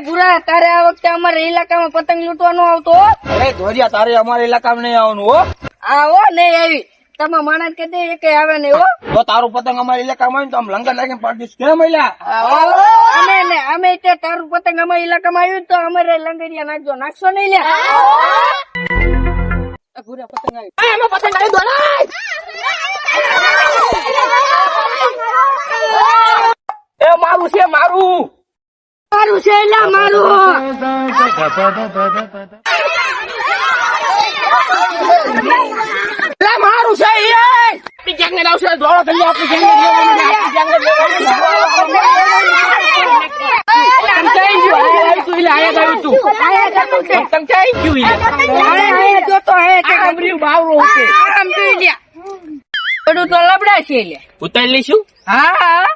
ભૂરા તારે આ વખતે અમારા ઇલાકામાં પતંગ લૂંટવાનો આવતો. અરે ધોરિયા તારે અમારા ઇલાકામાં નહીં આવવાનું હો. આવો નહીં આવી તમે માણસ કે દે કે આવે નહીં હો. જો તારું પતંગ અમારા ઇલાકામાં આવે તો આમ લંગર લાગીને પાડીશ કેમ મળ્યા? અમે ત્યાં તારું પતંગ અમારા ઇલાકામાં આવ્યું તો અમારે લંગરિયા નાખશો નહીં લે. ભૂરા પતંગ આવી એમાં પતંગ આવી દોડાય. એ મારું છે મારું છે લા મારું. મારું છે ગેંગને આવશે દોડો થઈ આપણી બધું તો લબડા છે લે. ઉતારી લઈશું. હા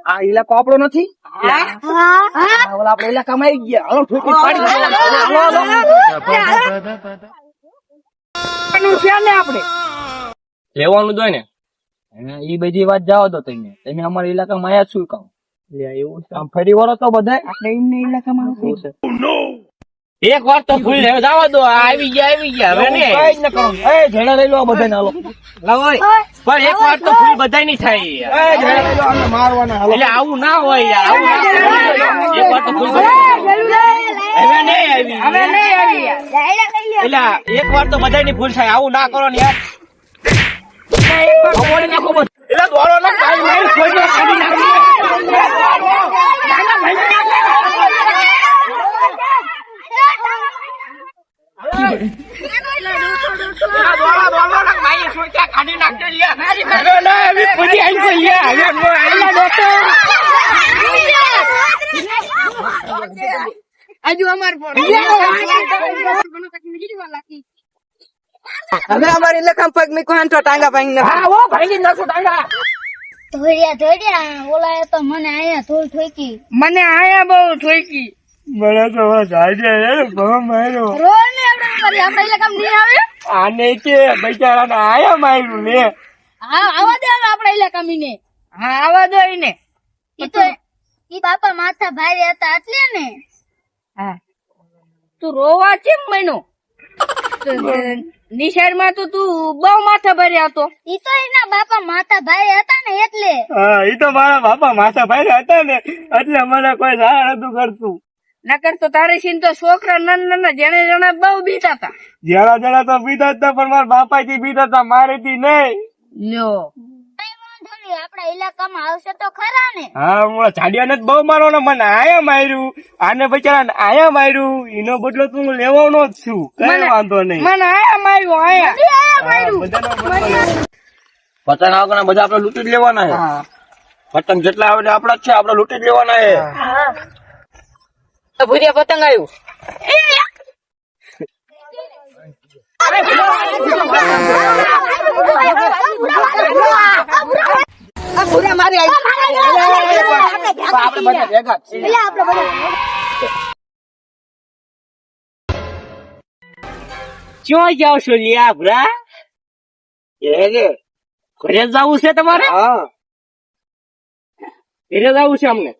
આ ઇલાકો આપણો નથી. ઓલા આપડે ઇલાકામાં આવી ગયા. હાલો ઠોકી પાડી આપડે લેવાનું જ હોય ને. એ બધી વાત જાઓ તો તમે અમારા ઇલાકામાં આયા શું કામ? એવું આમ ફરી વળો તો બધા આપણે એમને ઇલાકામાં એક વાર તો ફૂલ જવા દો. આવી ગયા હવે ને કઈ જ ન કરો. એ ઝેડા લઈ લો બધા ને. હાલો પણ એક વાર તો ફૂલ બધા ની થાય. મારવાના હાલો. એટલે આવું ના હોય યાર. આવું ના એક વાર તો ફૂલ હવે નહીં આવી. એટલે એક વાર તો બધા ની ભૂલ થાય. આવું ના કરો ને યાર. નાખો બસ. એટલે દોડો ના કાઈ નહીં છોડો કાઢી નાખી. હવે અમારી લખમ પગ મી કોણ તો ટાંગા ભાંગી નાખો. ધોડિયા ઓલા તો મને આયા ધૂળ ઠોકી. મને આયા બહુ ઠોકી. મને તો આજે માર્યો. રોડ ને આપણે ઇલાકામાં નહીં આવે. આને કે બિચારાને આયા માર્યું લે. હા આવા દે આપડા ઇલાકામાં ને. હા આવા દો ને. ઈ બાપા માથા ભારે હતા એટલે ને. હા તું રોવા કેમ મહિનો? નિશાળમાં તો તું બહુ માથા ભર્યા હતો. ઈ તો એના બાપા માથા ભારે હતા ને એટલે. હા ઈ તો મારા બાપા માથા ભારે હતા ને એટલે મને કોઈ જાણ નતું કરતું. નકર તો તારે છીન તો છોકરા નાના જેને જણા બહુ બીતા હતા. જણા તો બીતા હતા પણ મારા બાપા થી બીતા હતા મારેથી નહીં. લ્યો આપડા ઇલાકામાં આવશે તો ખરા ને. હા હું ચાડિયા ને બહુ મારો ને મને આયા માર્યું. આને બિચારા આયા માર્યું. એનો બદલો તું લેવાનો જ છું. કઈ વાંધો નહીં. મને આયા માર્યું આયા. પતંગ આવવાના બધા આપડે લૂંટી જ લેવાના છે. પતંગ જેટલા આવે આપડા જ છે. આપડે લૂંટી જ લેવાના છે. ભૂરિયા પતંગ આવ્યું. ભૂરા મારી આપડે બધા ભેગા જ છીએ. ક્યાં જાવ છો લિયા ભૂરા? ઘરે જવું છે તમારે? ઘરે જવું છે અમને.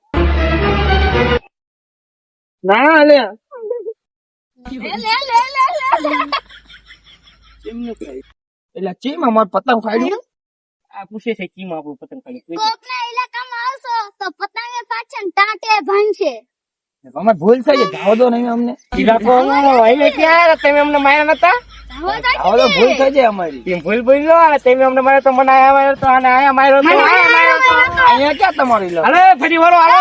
ના લે એટલે ચીમ અમાર પતંગ ફાડ્યું. આ પૂછે છે ચીમ આપણું પતંગ ફાડ્યું. કોકના ઇલાકામાં આવશો તો પતંગે પાછળ ટાંટે ભાંગશે. અમાર ભૂલ થઈ ગઈ. જાવ દો નહીં અમને. ઇલાકો હોય ક્યાં તમે અમને માર્યા નતા? જાવ દો ભૂલ થઈ જાય અમારી. ભૂલ બોલો અને તમે અમને માર્યો તો મને આયા માર્યો તો આને આયા માર્યો તો અહીંયા ક્યાં તમારી લો. અરે ફરી વળો હાલો.